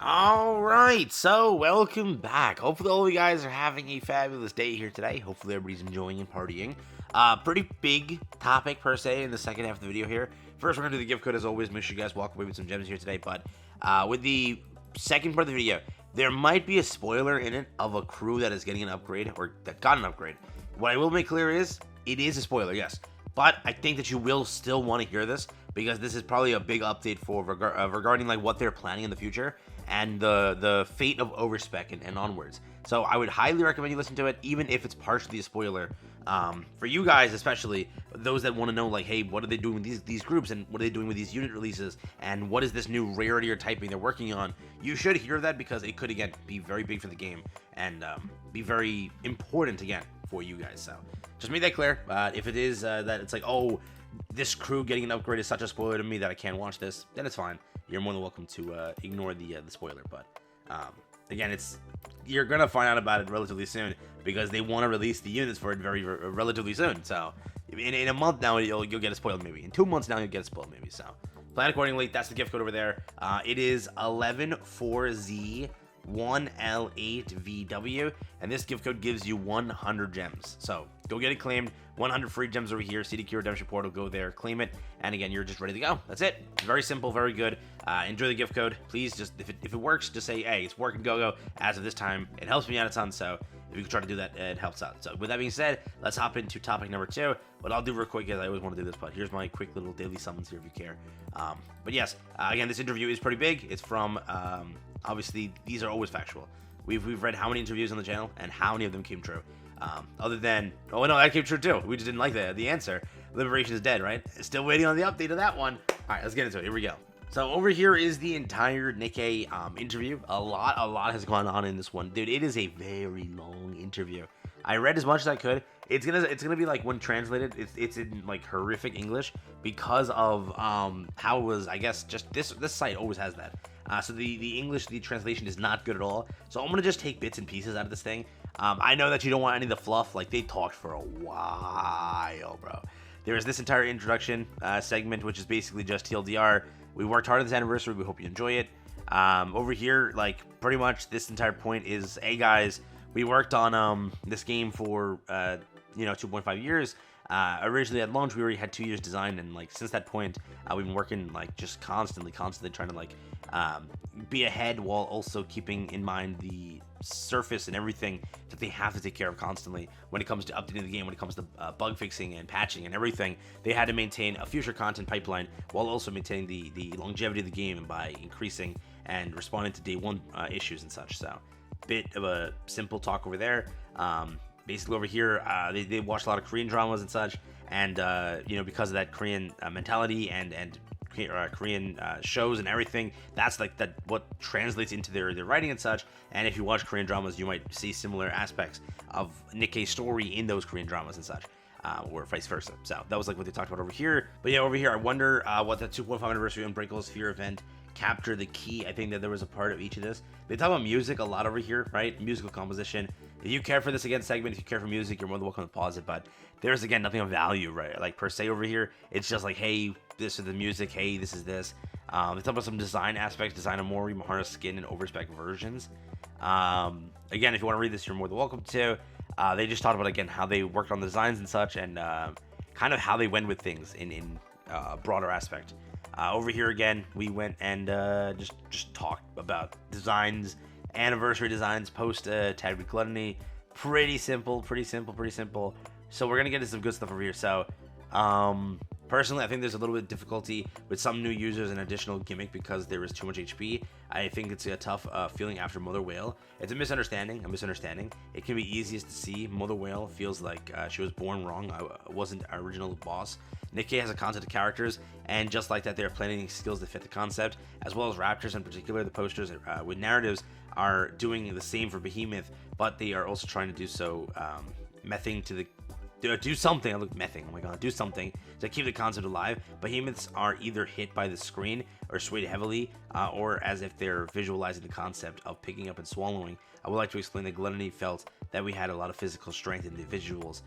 Alright, so welcome back. Hopefully all of you guys are having a fabulous day here today. Hopefully everybody's enjoying and partying. Pretty big topic per se in the second half of the video here. First, we're going to do the gift code as always. Make sure you guys walk away with some gems here today. But with the second part of the video, there might be a spoiler in it of a crew that is getting an upgrade or that got an upgrade. What I will make clear is, it is a spoiler, yes. But I think that you will still want to hear this because this is probably a big update for regarding like what they're planning in the future and the fate of overspec and onwards. So I would highly recommend you listen to it, even if it's partially a spoiler. For you guys, especially those that want to know, like, hey, what are they doing with these groups, and what are they doing with these unit releases, and what is this new rarity or typing they're working on? You should hear that because it could again be very big for the game and be very important again for you guys. So just make that clear. If it is that it's like, oh, this crew getting an upgrade is such a spoiler to me that I can't watch this, then it's fine. You're more than welcome to ignore the spoiler. But again, you're gonna find out about it relatively soon because they want to release the units for it relatively soon. So in a month now, you'll get it spoiled maybe. In 2 months now, you'll get it spoiled maybe. So plan accordingly. That's the gift code over there. It is 114Z. 1L8VW, and this gift code gives you 100 gems. So go get it claimed. 100 free gems over here. CDQ Redemption Portal. Go there, claim it, and again, you're just ready to go. That's it. Very simple, very good. Enjoy the gift code. Please, just if it works, just say, hey, it's working. Go. As of this time, it helps me out a ton. So if you can try to do that, it helps out. So with that being said, let's hop into topic number 2. What I'll do real quick is I always want to do this, but here's my quick little daily summons here if you care. But yes, again, this interview is pretty big. It's from obviously, these are always factual. We've read how many interviews on the channel and how many of them came true. Other than, oh no, that came true too. We just didn't like the answer. Liberation is dead, right? Still waiting on the update of that one. All right, let's get into it. Here we go. So over here is the entire Nikke interview. A lot has gone on in this one, dude. It is a very long interview. I read as much as I could. It's gonna be like, when translated, it's in like horrific English because of how it was. I guess just this site always has that. So the English, the translation is not good at all. So I'm gonna just take bits and pieces out of this thing. I know that you don't want any of the fluff. Like, they talked for a while, bro. There's this entire introduction segment, which is basically just TLDR. We worked hard on this anniversary. We hope you enjoy it. Over here, like, pretty much this entire point is, hey guys, we worked on this game for 2.5 years. Originally at launch, we already had 2 years design, and like since that point, we've been working like just constantly trying to like be ahead while also keeping in mind the surface and everything that they have to take care of constantly when it comes to updating the game, when it comes to bug fixing and patching and everything. They had to maintain a future content pipeline while also maintaining the longevity of the game by increasing and responding to day one issues and such. So bit of a simple talk over there. Basically over here, they watch a lot of Korean dramas and such, and because of that Korean mentality and Korean shows and everything, that's like that what translates into their writing and such. And if you watch Korean dramas, you might see similar aspects of Nikke's story in those Korean dramas and such, or vice versa. So that was like what they talked about over here. But yeah, over here, I wonder what that 2.5 anniversary Unbreakable Sphere event captured the key. I think that there was a part of each of this. They talk about music a lot over here, right? Musical composition. If you care for this again segment, if you care for music, you're more than welcome to pause it. But there's again nothing of value, right? Like per se over here, it's just like, hey, this is the music. Hey, this is this. They talk about some design aspects, design of Mori, Mahara skin, and overspec versions. Again, if you want to read this, you're more than welcome to. They just talked about again how they worked on the designs and such, and kind of how they went with things in a broader aspect. Over here again, we went and just talked about designs, anniversary designs, post Tagged with Gluttony. Pretty simple. So we're gonna get into some good stuff over here. So personally, I think there's a little bit of difficulty with some new users and additional gimmick because there is too much HP. I think it's a tough feeling after Mother Whale. It's a misunderstanding. It can be easiest to see. Mother Whale feels like she was born wrong. I wasn't our original boss. Nikke has a concept of characters, and just like that, they're planning skills that fit the concept, as well as Raptors in particular. The posters with narratives are doing the same for Behemoth, but they are also trying to do so mething to the do something. I look mething. Oh my god, do something to keep the concept alive. Behemoths are either hit by the screen or swayed heavily, or as if they're visualizing the concept of picking up and swallowing. I would like to explain that Gluttony felt that we had a lot of physical strength in the visuals.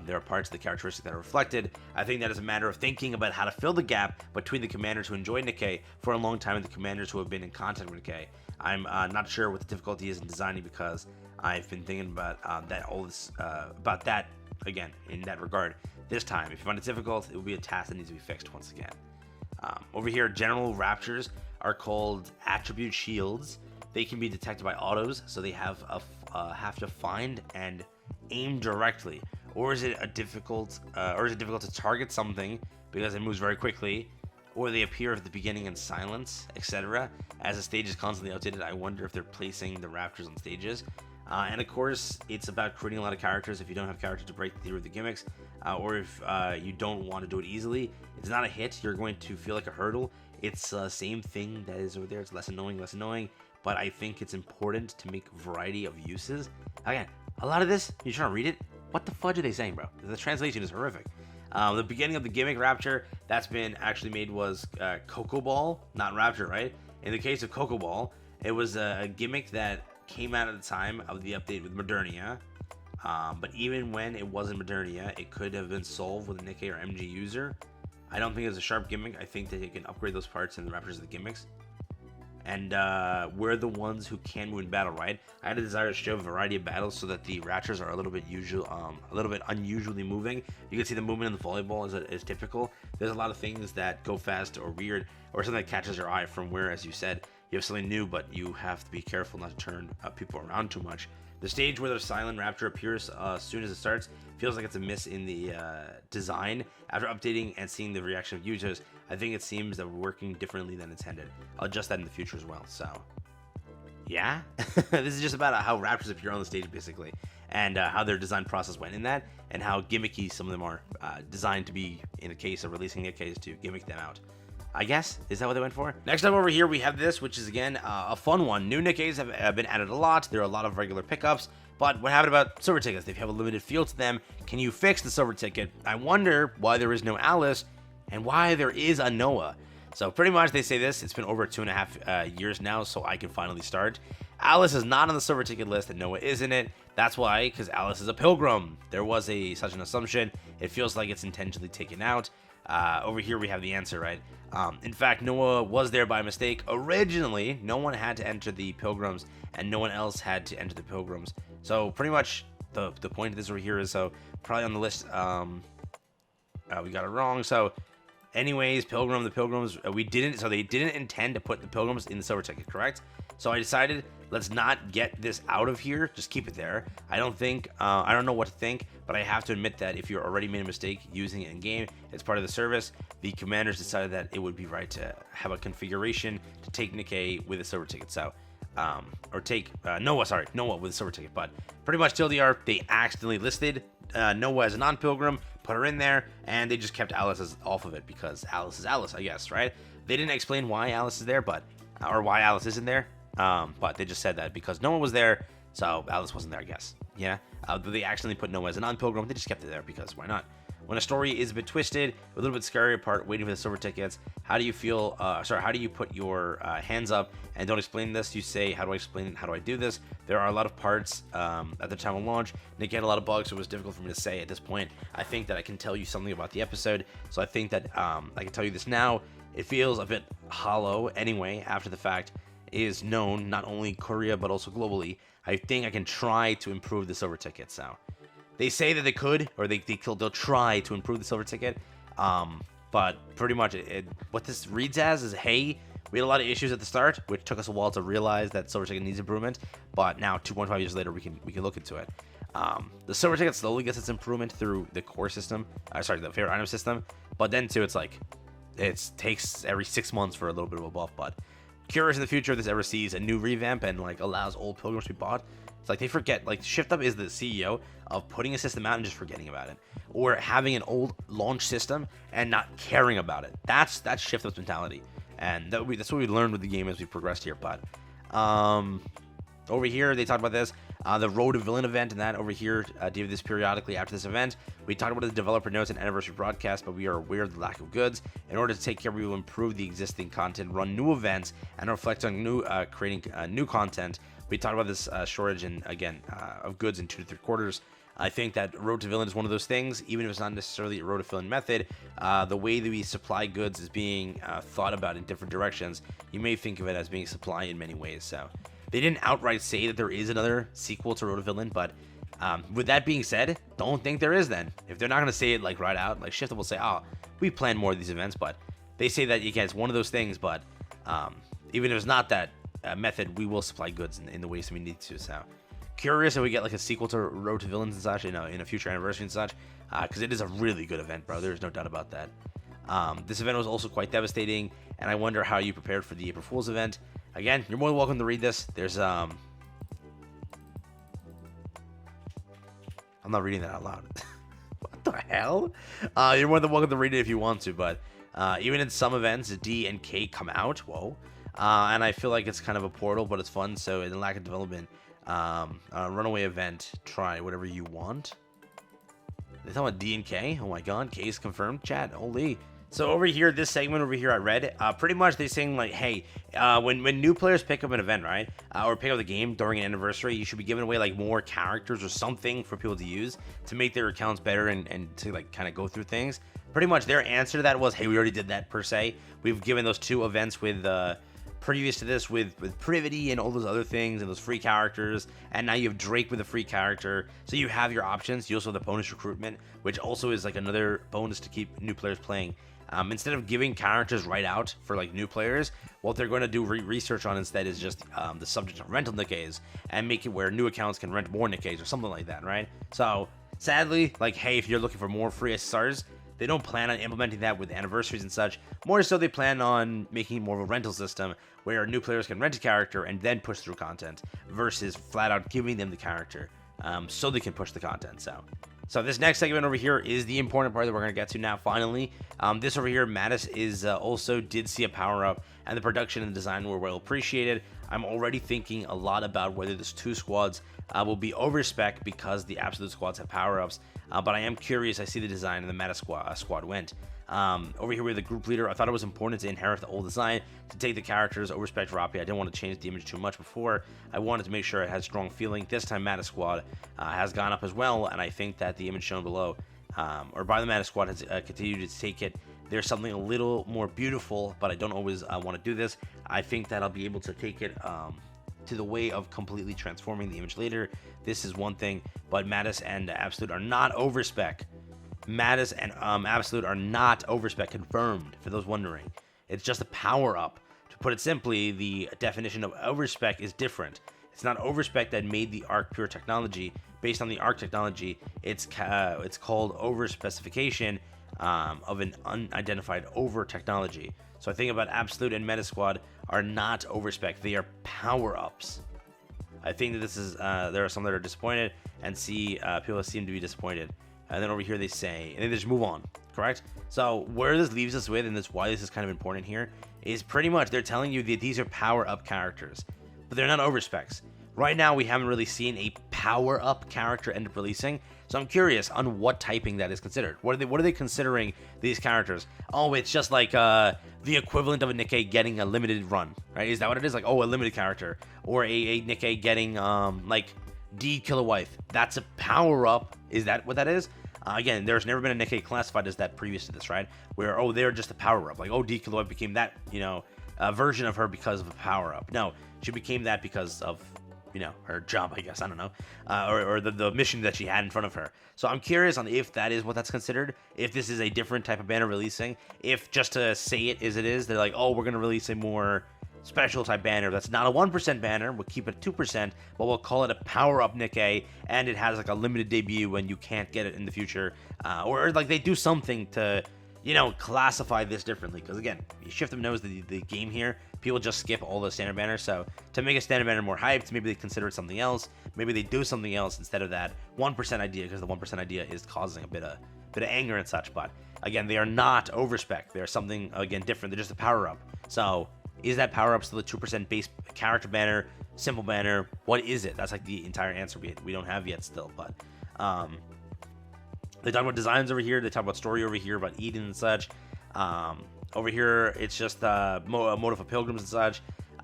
There are parts of the characteristics that are reflected. I think that is a matter of thinking about how to fill the gap between the commanders who enjoy Nikke for a long time and the commanders who have been in contact with Nikke. I'm not sure what the difficulty is in designing, because I've been thinking about about that again in that regard this time. If you find it difficult, it will be a task that needs to be fixed once again. Over here, general raptures are called attribute shields. They can be detected by autos, so they have to find and aim directly. Or is it difficult to target something because it moves very quickly, or they appear at the beginning in silence, etc. As the stage is constantly updated, I wonder if they're placing the raptors on stages. And of course, it's about creating a lot of characters. If you don't have characters to break through the gimmicks, or if you don't want to do it easily, it's not a hit. You're going to feel like a hurdle. It's the same thing that is over there. It's less annoying. But I think it's important to make variety of uses. Again, a lot of this, you're trying to read it. What the fudge are they saying, bro? The translation is horrific. The beginning of the gimmick Rapture that's been actually made was Cocoa Ball, not Rapture, right? In the case of Cocoa Ball, it was a gimmick that came out at the time of the update with Modernia. But even when it wasn't Modernia, it could have been solved with a Nikke or MG user. I don't think it's a sharp gimmick. I think that you can upgrade those parts in the Raptors of the gimmicks. And we're the ones who can move in battle, right? I had a desire to show a variety of battles so that the Raptors are a little bit unusually moving. You can see the movement in the volleyball is typical. There's a lot of things that go fast or weird, or something that catches your eye from where, as you said, you have something new, but you have to be careful not to turn people around too much. The stage where the silent Raptor appears as soon as it starts feels like it's a miss in the design. After updating and seeing the reaction of users, I think it seems that we're working differently than intended. I'll adjust that in the future as well. So, yeah, this is just about how Raptors appear on the stage, basically, and how their design process went in that, and how gimmicky some of them are designed to be in the case of releasing Nikkes to gimmick them out. I guess, is that what they went for? Next up over here, we have this, which is again a fun one. New Nikkes have been added a lot. There are a lot of regular pickups, but what happened about silver tickets? They have a limited field to them. Can you fix the silver ticket? I wonder why there is no Alice and why there is a Noah. So pretty much they say this. It's been over 2.5 years now, so I can finally start. Alice is not on the silver ticket list, and Noah is in it. That's why, because Alice is a pilgrim. There was such an assumption. It feels like it's intentionally taken out. Over here we have the answer, right? In fact, Noah was there by mistake. Originally, no one had to enter the pilgrims, and no one else had to enter the pilgrims. So pretty much the point of this over here is, so probably on the list, we got it wrong. So anyways, the pilgrims, they didn't intend to put the pilgrims in the silver ticket, correct? So I decided, let's not get this out of here, just keep it there. I don't know what to think, but I have to admit that if you already made a mistake using it in game, it's part of the service. The commanders decided that it would be right to have a configuration to take Nikke with a silver ticket. So, or take Noah with a silver ticket. But pretty much TLDR, they accidentally listed Noah as a non-pilgrim, put her in there, and they just kept Alice off of it because Alice is Alice, I guess, right? They didn't explain why Alice is there, or why Alice isn't there. But they just said that because Noah was there, so Alice wasn't there, I guess. Yeah. They accidentally put Noah as a non-pilgrim. They just kept it there because why not? When a story is a bit twisted, a little bit scary part, waiting for the silver tickets, how do you feel? How do you put your hands up and don't explain this? You say, how do I explain it? How do I do this? There are a lot of parts at the time of launch. Nikke had a lot of bugs, so it was difficult for me to say at this point. I think that I can tell you something about the episode, so I think that I can tell you this now. It feels a bit hollow anyway after the fact is known not only Korea but also globally. I think I can try to improve the silver ticket. So they say that they could, or they'll try to improve the silver ticket. But pretty much what this reads as is, hey, we had a lot of issues at the start, which took us a while to realize that silver ticket needs improvement. But now 2.5 years later, we can look into it. The silver ticket slowly gets its improvement through the core system. The favorite item system. But then too, it's like it takes every 6 months for a little bit of a buff. But curious in the future if this ever sees a new revamp and like allows old pilgrims to be bought. It's like they forget, like Shift Up is the CEO of putting a system out and just forgetting about it, or having an old launch system and not caring about it. That's Shift Up's mentality, and that's what we learned with the game as we progressed here. But over here they talk about this. The Road to Villain event, and that over here, do this periodically after this event. We talked about the developer notes and anniversary broadcast, but we are aware of the lack of goods. In order to take care, we will improve the existing content, run new events, and reflect on creating new content. We talked about this shortage of goods in 2 to 3 quarters. I think that Road to Villain is one of those things, even if it's not necessarily a Road to Villain method. The way that we supply goods is being thought about in different directions. You may think of it as being supply in many ways. So they didn't outright say that there is another sequel to Road to Villain, but with that being said, don't think there is then. If they're not going to say it like right out, like Shifted will say, oh, we plan more of these events, but they say that it's one of those things, but even if it's not that method, we will supply goods in the ways we need to. So curious if we get like a sequel to Road to Villains and such in a future anniversary and such, because it is a really good event, bro. There's no doubt about that. This event was also quite devastating, and I wonder how you prepared for the April Fool's event. Again, you're more than welcome to read this. There's I'm not reading that out loud. What the hell? You're more than welcome to read it if you want to, but even in some events, D and K come out. Whoa. And I feel like it's kind of a portal, but it's fun. So in lack of development, runaway event, try whatever you want. They're talking about D and K. Oh my god, K is confirmed. Chat, holy. So over here, this segment over here I read, pretty much they're saying like, hey, when new players pick up an event, right, or pick up the game during an anniversary, you should be giving away like more characters or something for people to use to make their accounts better and to like kind of go through things. Pretty much their answer to that was, hey, we already did that per se. We've given those 2 events with previous to this with Privity and all those other things and those free characters, and now you have Drake with a free character, so you have your options. You also have the bonus recruitment, which also is like another bonus to keep new players playing. Instead of giving characters right out for like new players, what they're going to do research on instead is just the subject of rental Nikkes and make it where new accounts can rent more Nikkes or something like that, right? So sadly, like, hey, if you're looking for more free SSRs, they don't plan on implementing that with anniversaries and such. More so, they plan on making more of a rental system where new players can rent a character and then push through content versus flat out giving them the character so they can push the content. So this next segment over here is the important part that we're going to get to now, finally. This over here, Mattis is also did see a power-up, and the production and the design were well appreciated. I'm already thinking a lot about whether this 2 squads will be over-spec because the absolute squads have power-ups, but I am curious. I see the design and the Mattis squad went. Over here with the group leader, I thought it was important to inherit the old design, to take the characters, overspec Rapi. I didn't want to change the image too much before. I wanted to make sure it had strong feeling. This time Mattis squad has gone up as well, and I think that the image shown below, or by the Mattis squad, has continued to take it. There's something a little more beautiful, but I don't always want to do this. I think that I'll be able to take it to the way of completely transforming the image later. This is one thing, but Mattis and Absolute are not overspec. Mattis and Absolute are not overspec, confirmed, for those wondering. It's just a power-up. To put it simply, the definition of overspec is different. It's not overspec that made the ARC pure technology. Based on the ARC technology, it's called overspecification of an unidentified over technology. So I think about Absolute and Meta Squad are not overspec. They are power-ups. I think that this is there are some that are disappointed, and people seem to be disappointed. And then over here they say, and then they just move on, correct? So where this leaves us with, and that's why this is kind of important here, is pretty much they're telling you that these are power-up characters, but they're not overspecs. Right now, we haven't really seen a power-up character end up releasing, so I'm curious on what typing that is considered. What are they considering these characters? Oh, it's just like the equivalent of a Nikke getting a limited run, right? Is that what it is? Like, oh, a limited character, or a Nikke getting like D Kill a Wife. That's a power-up. Is that what that is? Again, there's never been a Nikke classified as that previous to this, right? Where, oh, they're just a power-up. Like, oh, D Kill a Wife became that, version of her because of a power-up. No, she became that because of, her job, I guess. I don't know. Or the mission that she had in front of her. So I'm curious on if that is what that's considered. If this is a different type of banner releasing. If just to say it as it is, they're like, oh, we're going to release a more special type banner that's not a 1% banner. We'll keep it 2%, but we'll call it a power-up Nikke, and it has like a limited debut when you can't get it in the future. Or like they do something to, classify this differently. Because again, Shift them knows the game here. People just skip all the standard banners. So to make a standard banner more hyped, maybe they consider it something else. Maybe they do something else instead of that 1% idea, because the 1% idea is causing a bit of anger and such. But again, they are not overspec. They're something again different. They're just a power-up. So Is that Powerups still a 2% base character banner, simple banner? What is it? That's like the entire answer we don't have yet still. But they talk about designs over here. They talk about story over here, about Eden and such. Over here, it's just a motive of pilgrims and such.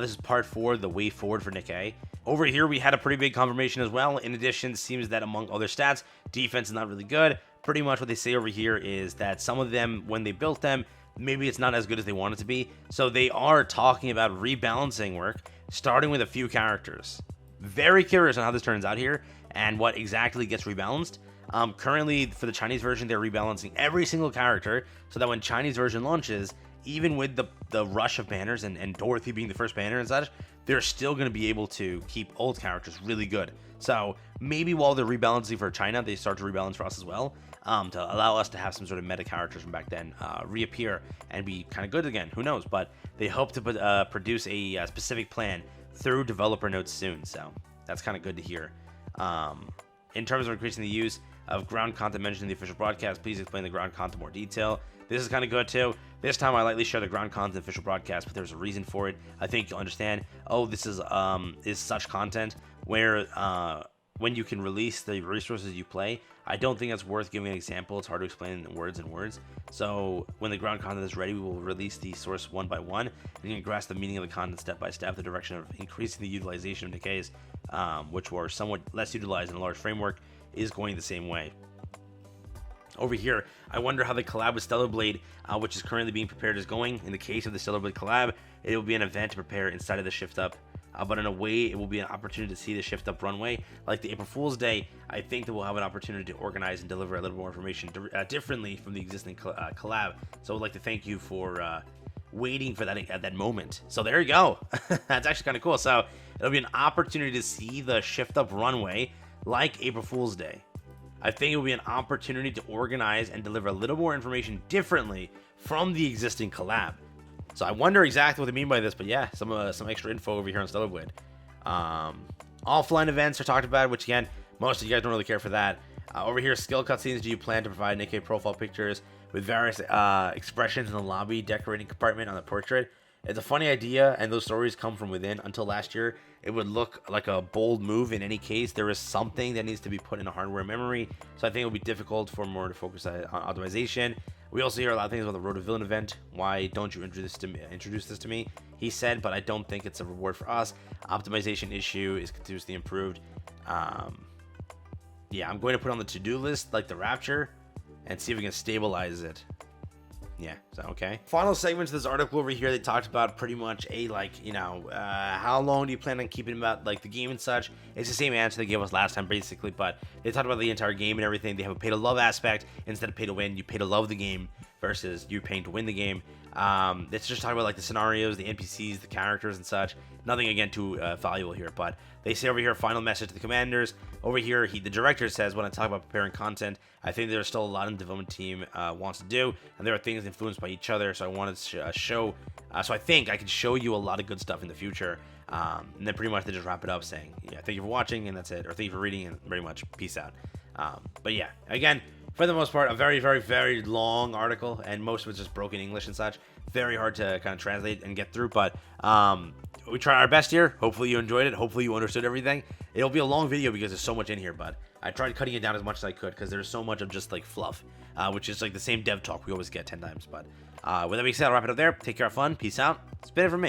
This is part 4, the way forward for Nikke. Over here, we had a pretty big confirmation as well. In addition, it seems that among other stats, defense is not really good. Pretty much what they say over here is that some of them, when they built them, maybe it's not as good as they want it to be. So they are talking about rebalancing work, starting with a few characters. Very curious on how this turns out here and what exactly gets rebalanced. Currently, for the Chinese version, they're rebalancing every single character so that when Chinese version launches, even with the rush of banners and Dorothy being the first banner and such, they're still going to be able to keep old characters really good. So maybe while they're rebalancing for China, they start to rebalance for us as well, to allow us to have some sort of meta characters from back then reappear and be kind of good again. Who knows? But they hope to produce a specific plan through developer notes soon. So that's kind of good to hear. In terms of increasing the use of ground content mentioned in the official broadcast, please explain the ground content in more detail. This is kind of good too. This time I lightly share the ground content official broadcast, but there's a reason for it. I think you'll understand. Oh, this is such content where when you can release the resources you play, I don't think that's worth giving an example. It's hard to explain in words and words. So when the ground content is ready, we will release the source one by one, and you can grasp the meaning of the content step by step. The direction of increasing the utilization of Nikke's, which were somewhat less utilized in a large framework, is going the same way. Over here, I wonder how the collab with Stellar Blade, which is currently being prepared, is going. In the case of the Stellar Blade collab, it will be an event to prepare inside of the Shift Up. But in a way, it will be an opportunity to see the Shift Up runway. Like the April Fool's Day, I think that we'll have an opportunity to organize and deliver a little more information differently from the existing collab. So I'd like to thank you for waiting for that at that moment. So there you go. That's actually kind of cool. So it'll be an opportunity to see the Shift Up runway like April Fool's Day. I think it will be an opportunity to organize and deliver a little more information differently from the existing collab. So I wonder exactly what they mean by this, but yeah, some extra info over here on Stellar Blade. Offline events are talked about, which again, most of you guys don't really care for that. Over here, skill cutscenes. Do you plan to provide Nikke profile pictures with various expressions in the lobby decorating compartment on the portrait? It's a funny idea, and those stories come from within. Until last year, it would look like a bold move. In any case, there is something that needs to be put in a hardware memory, so I think it will be difficult for more to focus on optimization. We also hear a lot of things about the Road to Villain event. Why don't you introduce this to me? He said, but I don't think it's a reward for us. Optimization issue is continuously improved. Yeah, I'm going to put on the to-do list like the Rapture and see if we can stabilize it. Yeah, so okay. Final segments of this article over here, they talked about pretty much how long do you plan on keeping about like the game and such. It's the same answer they gave us last time basically, but they talked about the entire game and everything. They have a pay to love aspect instead of pay to win. You pay to love the game versus you paying to win the game. It's just talking about like the scenarios, the NPCs, the characters and such. Nothing again too valuable here, but they say over here, final message to the commanders. Over here, the director says, when I talk about preparing content, I think there's still a lot in the development team wants to do, and there are things influenced by each other. So I wanted to show. So I think I can show you a lot of good stuff in the future. And then pretty much they just wrap it up saying, yeah, thank you for watching, and that's it, or thank you for reading, and pretty much peace out. But yeah, again, for the most part, a very, very, very long article, and most of it's just broken English and such. Very hard to kind of translate and get through, but we try our best here. Hopefully you enjoyed it. Hopefully you understood everything. It'll be a long video because there's so much in here, but I tried cutting it down as much as I could because there's so much of just like fluff, which is like the same dev talk we always get 10 times. But with that being said, I'll wrap it up there. Take care, have fun. Peace out. It's been it for me.